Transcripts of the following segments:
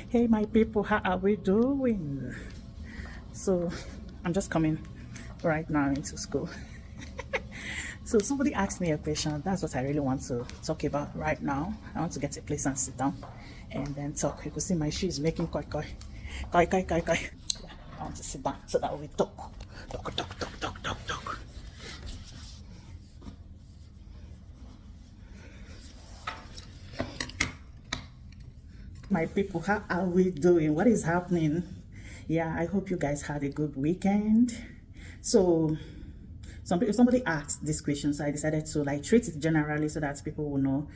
Hey my people, how are we doing? So I'm just coming right now into school. So somebody asked me a question. That's what I really want to talk about right now. I want to get a place and sit down and then talk. You can see my shoes making koi koi. Koi koi koi koi. Yeah, I want to sit down so that we talk. Talk. My people, how are we doing? What is happening? Yeah, I hope you guys had a good weekend. So somebody asked this question, so I decided to like treat it generally so that people will know,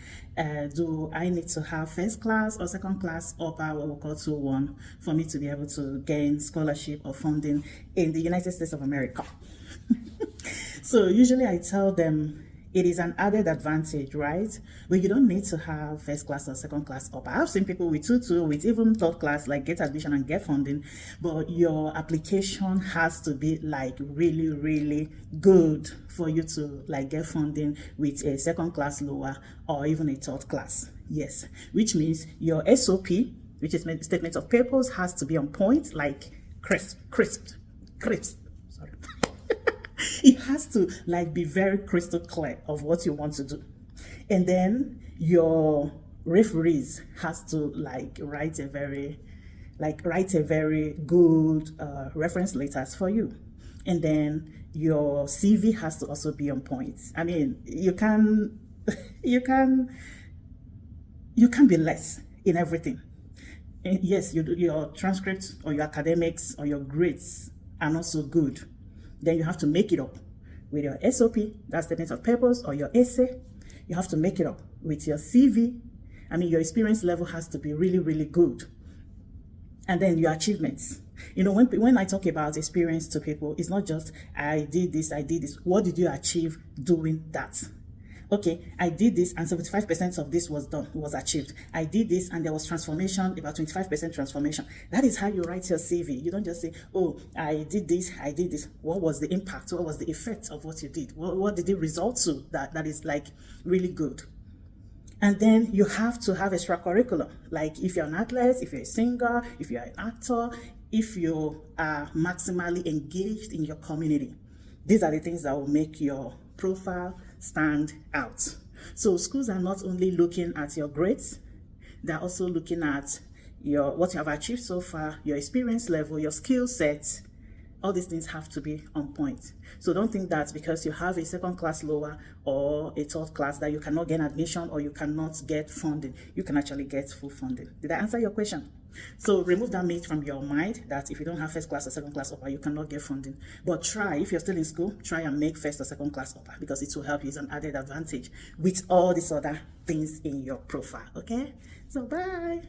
do I need to have first class or second class upper what we call 2-1 for me to be able to gain scholarship or funding in the United States of America? So usually I tell them it is an added advantage, right? But you don't need to have first class or second class upper. I've seen people with 2-2, with even third class, like get admission and get funding, but your application has to be like really good for you to like get funding with a second class lower or even a third class. Yes, which means your SOP, which is statement of purpose, has to be on point, like crisp. Sorry. It has to like be very crystal clear of what you want to do. And then your referees has to like write a very good reference letters for you. And then your CV has to also be on point. I mean, you can be less in everything. And yes, your transcripts or your academics or your grades are not so good. Then you have to make it up with your SOP, that's statement of purpose, or your essay. You have to make it up with your CV. I mean, your experience level has to be really good. And then your achievements. You know, when I talk about experience to people, it's not just I did this. What did you achieve doing that? Okay, I did this and 75% of this was achieved. I did this and there was transformation, about 25% transformation. That is how you write your CV. You don't just say, oh, I did this. What was the impact? What was the effect of what you did? What did it result to that is like really good? And then you have to have extracurricular. Like if you're an athlete, if you're a singer, if you're an actor, if you are maximally engaged in your community. These are the things that will make your profile stand out. So schools are not only looking at your grades, they're also looking at what you have achieved so far, your experience level, your skill set. All these things have to be on point. So don't think that because you have a second class lower or a third class that you cannot get admission or you cannot get funding. You can actually get full funding. Did I answer your question? So remove that myth from your mind that if you don't have first class or second class upper, you cannot get funding. But try, if you're still in school, try and make first or second class upper because it will help you as an added advantage with all these other things in your profile. Okay? So bye.